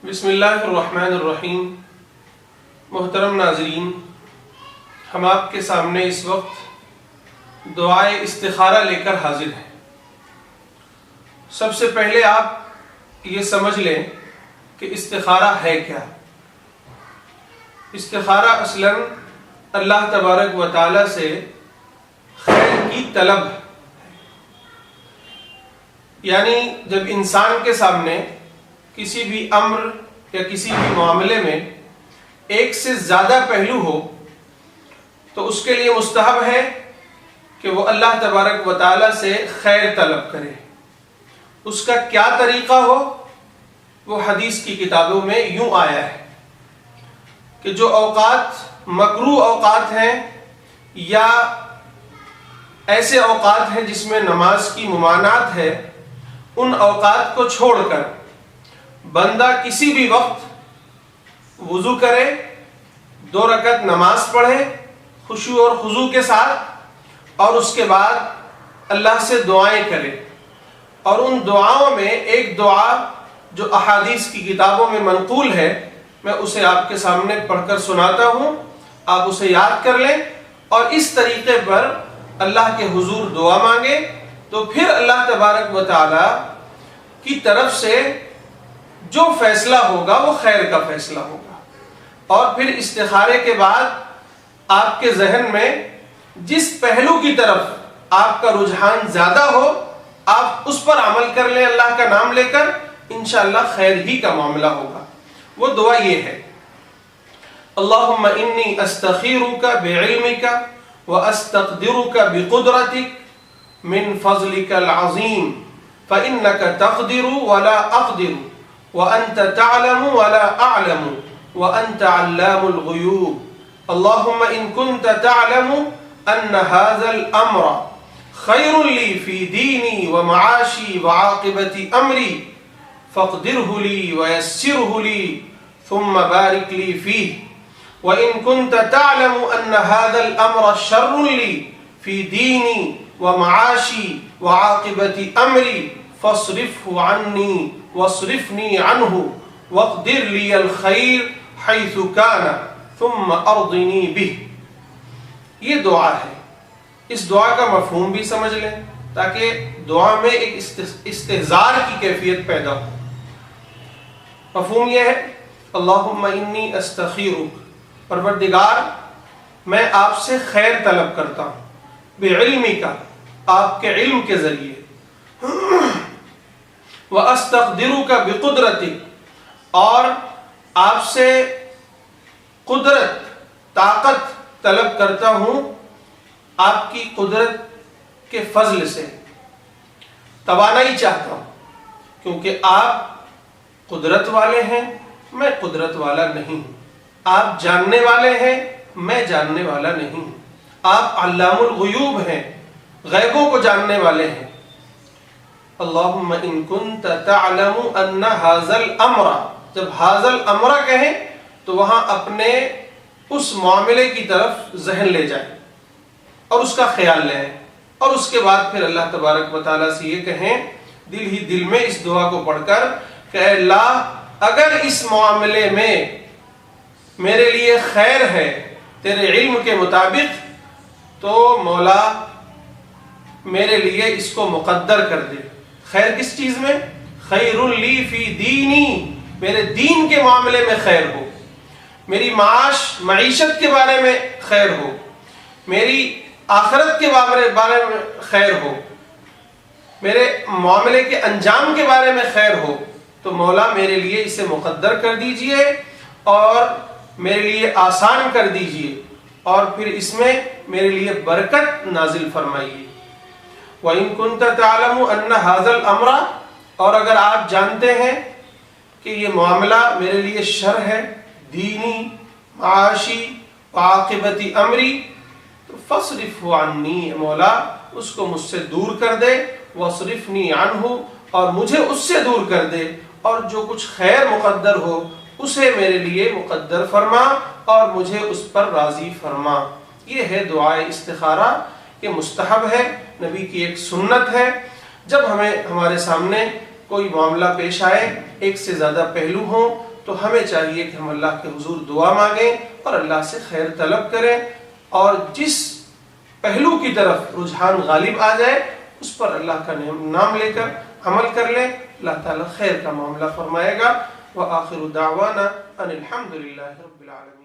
بسم اللہ الرحمن الرحیم۔ محترم ناظرین، ہم آپ کے سامنے اس وقت دعائے استخارہ لے کر حاضر ہیں۔ سب سے پہلے آپ یہ سمجھ لیں کہ استخارہ ہے کیا۔ استخارہ اصلاً اللہ تبارک و تعالی سے خیر کی طلب ہے، یعنی جب انسان کے سامنے کسی بھی امر یا کسی بھی معاملے میں ایک سے زیادہ پہلو ہو تو اس کے لیے مستحب ہے کہ وہ اللہ تبارک و تعالی سے خیر طلب کرے۔ اس کا کیا طریقہ ہو، وہ حدیث کی کتابوں میں یوں آیا ہے کہ جو اوقات مکروہ اوقات ہیں یا ایسے اوقات ہیں جس میں نماز کی ممانعت ہے، ان اوقات کو چھوڑ کر بندہ کسی بھی وقت وضو کرے، 2 رکعت نماز پڑھے خشوع اور خضوع کے ساتھ، اور اس کے بعد اللہ سے دعائیں کرے۔ اور ان دعاؤں میں ایک دعا جو احادیث کی کتابوں میں منقول ہے، میں اسے آپ کے سامنے پڑھ کر سناتا ہوں، آپ اسے یاد کر لیں اور اس طریقے پر اللہ کے حضور دعا مانگے تو پھر اللہ تبارک و تعالی کی طرف سے جو فیصلہ ہوگا وہ خیر کا فیصلہ ہوگا۔ اور پھر استخارے کے بعد آپ کے ذہن میں جس پہلو کی طرف آپ کا رجحان زیادہ ہو، آپ اس پر عمل کر لیں اللہ کا نام لے کر، انشاءاللہ خیر ہی کا معاملہ ہوگا۔ وہ دعا یہ ہے: اللہم انی استخیرک بعلمک واستقدرک بقدرتک من فضلک العظیم فإنک تقدر ولا اقدر وأنت تعلم ولا أعلم وأنت علام الغيوب اللهم إن كنت تعلم أن هذا الأمر خير لي في ديني ومعاشي وعاقبة أمري فاقدره لي ويسره لي ثم بارك لي فيه وإن كنت تعلم أن هذا الأمر شر لي في ديني ومعاشي وعاقبة أمري فاصرفه عني واصرفني عنه واقدر لي الخير حيث كان ثم ارضني به۔ یہ دعا ہے۔ اس دعا کا مفہوم بھی سمجھ لیں تاکہ دعا میں ایک استحضار کی کیفیت پیدا ہو۔ مفہوم یہ ہے: اللہم انی استخیرک، پروردگار میں آپ سے خیر طلب کرتا ہوں، بعلمک، آپ کے علم کے ذریعے، وَأَسْتَقْدِرُكَ بِقُدْرَتِكَ، اور آپ سے قدرت، طاقت طلب کرتا ہوں آپ کی قدرت کے فضل سے، توانائی چاہتا ہوں، کیونکہ آپ قدرت والے ہیں، میں قدرت والا نہیں ہوں۔ آپ جاننے والے ہیں، میں جاننے والا نہیں ہوں۔ آپ علام الغیوب ہیں، غیبوں کو جاننے والے ہیں۔ اللہم ان کنت تعلم ان ھذا الامر، جب ھذا الامر کہیں تو وہاں اپنے اس معاملے کی طرف ذہن لے جائیں اور اس کا خیال لیں، اور اس کے بعد پھر اللہ تبارک و تعالیٰ سے یہ کہیں دل ہی دل میں اس دعا کو پڑھ کر کہ اے اللہ، اگر اس معاملے میں میرے لیے خیر ہے تیرے علم کے مطابق تو مولا میرے لیے اس کو مقدر کر دے۔ خیر کس چیز میں؟ خیر لی فی دینی، میرے دین کے معاملے میں خیر ہو، میری معیشت کے بارے میں خیر ہو، میری آخرت کے بارے میں خیر ہو، میرے معاملے کے انجام کے بارے میں خیر ہو، تو مولا میرے لیے اسے مقدر کر دیجئے اور میرے لیے آسان کر دیجئے، اور پھر اس میں میرے لیے برکت نازل فرمائیے۔ وَإِن كُنْتَ تَعْلَمُ أَنَّ هَذَا الْأَمْرَ، اور اگر آپ جانتے ہیں کہ یہ معاملہ میرے لیے شر ہے، دینی، معاشی، عاقبت امری، تو فَاصْرِفْهُ عَنِّي، مولا اس کو مجھ سے دور کر دے، وَاصْرِفْنِي عَنْهُ، اور مجھے اس سے دور کر دے، اور جو کچھ خیر مقدر ہو اسے میرے لیے مقدر فرما اور مجھے اس پر راضی فرما۔ یہ ہے دعائے استخارہ، یہ مستحب ہے، نبی کی ایک سنت ہے۔ جب ہمارے سامنے کوئی معاملہ پیش آئے، ایک سے زیادہ پہلو ہوں، تو ہمیں چاہیے کہ ہم اللہ کے حضور دعا مانگیں اور اللہ سے خیر طلب کریں، اور جس پہلو کی طرف رجحان غالب آ جائے اس پر اللہ کا نام لے کر عمل کر لیں، اللہ تعالیٰ خیر کا معاملہ فرمائے گا۔ وآخر دعوانا ان الحمد للہ رب العالمین۔